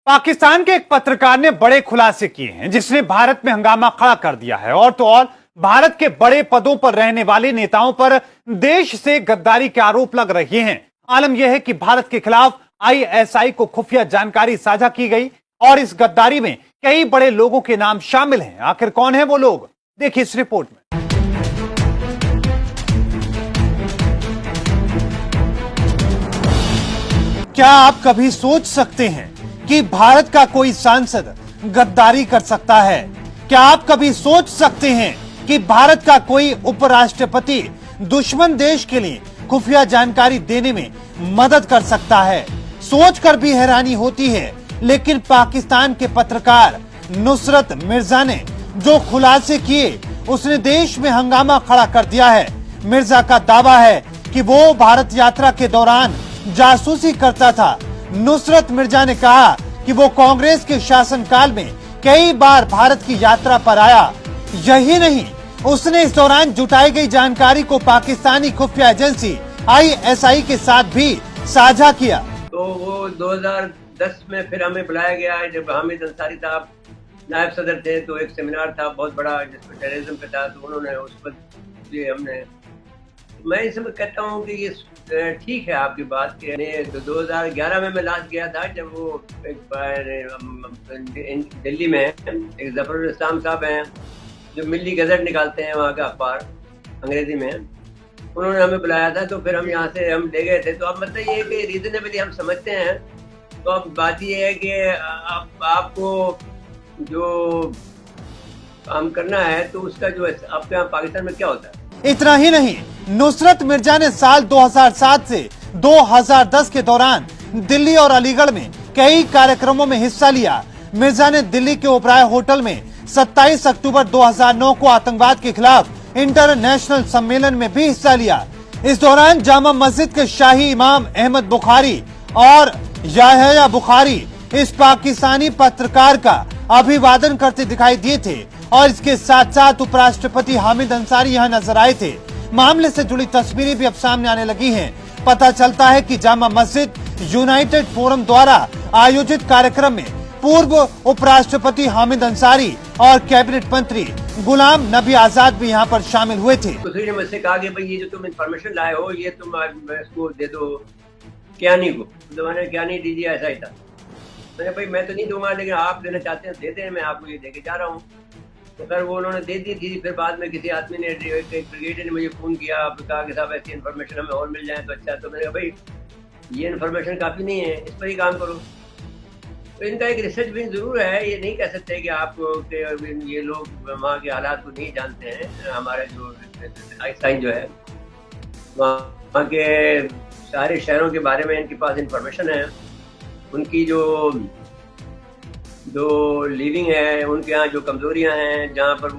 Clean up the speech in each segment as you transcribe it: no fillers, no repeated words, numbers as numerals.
पाकिस्तान के एक पत्रकार ने बड़े खुलासे किए हैं जिसने भारत में हंगामा खड़ा कर दिया है। और तो और भारत के बड़े पदों पर रहने वाले नेताओं पर देश से गद्दारी के आरोप लग रहे हैं। आलम यह है कि भारत के खिलाफ आईएसआई को खुफिया जानकारी साझा की गई और इस गद्दारी में कई बड़े लोगों के नाम शामिल हैं। आखिर कौन है वो लोग, देखिए इस रिपोर्ट में। क्या आप कभी सोच सकते हैं कि भारत का कोई सांसद गद्दारी कर सकता है? क्या आप कभी सोच सकते हैं कि भारत का कोई उपराष्ट्रपति दुश्मन देश के लिए खुफिया जानकारी देने में मदद कर सकता है? सोचकर भी हैरानी होती है। लेकिन पाकिस्तान के पत्रकार नुसरत मिर्जा ने जो खुलासे किए उसने देश में हंगामा खड़ा कर दिया है। मिर्जा का दावा है कि वो भारत यात्रा के दौरान जासूसी करता था। नुसरत मिर्जा ने कहा कि वो कांग्रेस के शासनकाल में कई बार भारत की यात्रा पर आया। यही नहीं, उसने इस दौरान जुटाई गई जानकारी को पाकिस्तानी खुफिया एजेंसी आईएसआई के साथ भी साझा किया। तो वो 2010 में फिर हमें बुलाया गया है जब हामिद अंसारी साहब नायब सदर थे, तो एक सेमिनार था बहुत बड़ा जिसमें टेररिज्म पे था, तो उन्होंने उस पर हमने मैं इसमें कहता हूँ कि ये ठीक है आपकी बात कि 2011 में मैं लास्ट गया था जब वो एक दिल्ली में एक जफरुल इस्लाम साहब हैं जो मिल्ली गजट निकालते हैं वहाँ का अखबार अंग्रेजी में, उन्होंने हमें बुलाया था। तो फिर हम यहाँ से हम ले गए थे। तो अब मतलब ये है कि रीजनेबली हम समझते हैं। तो अब बात ये है कि आपको जो काम करना है तो उसका जो आपके यहाँ पाकिस्तान में क्या होता है। इतना ही नहीं, नुसरत मिर्जा ने साल 2007 से 2010 के दौरान दिल्ली और अलीगढ़ में कई कार्यक्रमों में हिस्सा लिया। मिर्जा ने दिल्ली के ओबराय होटल में 27 अक्टूबर 2009 को आतंकवाद के खिलाफ इंटरनेशनल सम्मेलन में भी हिस्सा लिया। इस दौरान जामा मस्जिद के शाही इमाम अहमद बुखारी और याह्या बुखारी इस पाकिस्तानी पत्रकार का अभिवादन करते दिखाई दिए थे और इसके साथ साथ उपराष्ट्रपति हामिद अंसारी यहाँ नजर आए थे। मामले से जुड़ी तस्वीरें भी अब सामने आने लगी हैं। पता चलता है कि जामा मस्जिद यूनाइटेड फोरम द्वारा आयोजित कार्यक्रम में पूर्व उपराष्ट्रपति हामिद अंसारी और कैबिनेट मंत्री गुलाम नबी आजाद भी यहाँ पर शामिल हुए थे। किसी ने मुझसे कहा कि भाई ये जो तुम इन्फॉर्मेशन लाए हो ये तुम इसको दे दो कियानी को। तो मैंने कियानी दीजिए, ऐसा ही था। मैंने भाई मैं तो नहीं दूंगा, लेकिन आप देना चाहते हैं दे दें, मैं आपको ये देके जा रहा हूँ। तो फिर वो उन्होंने दे दी थी। फिर बाद में किसी आदमी ने एक ब्रिगेडियर ने मुझे फ़ोन किया, कहा कि साहब ऐसी इन्फॉर्मेशन हमें और मिल जाए तो अच्छा। तो मैंने कहा भाई ये इन्फॉर्मेशन काफ़ी नहीं है, इस पर ही काम करो। तो इनका एक रिसर्च भी ज़रूर है। ये नहीं कह सकते कि आप ये लोग वहाँ के हालात को नहीं जानते हैं। हमारे जो आईएसआई जो है वहाँ के सारे शहरों के बारे में इनके पास इंफॉर्मेशन है। उनकी जो लिविंग है, उनके यहाँ जो कमजोरियां हैं, जहाँ पर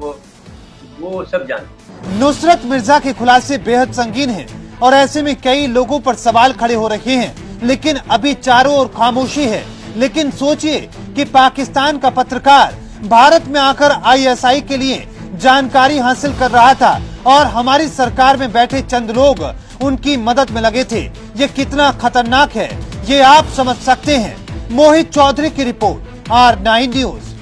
वो सब जानते। नुसरत मिर्जा के खुलासे बेहद संगीन हैं और ऐसे में कई लोगों पर सवाल खड़े हो रहे हैं। लेकिन अभी चारों ओर खामोशी है। लेकिन सोचिए कि पाकिस्तान का पत्रकार भारत में आकर आईएसआई के लिए जानकारी हासिल कर रहा था और हमारी सरकार में बैठे चंद लोग उनकी मदद में लगे थे। ये कितना खतरनाक है ये आप समझ सकते हैं। मोहित चौधरी की रिपोर्ट, R9 न्यूज।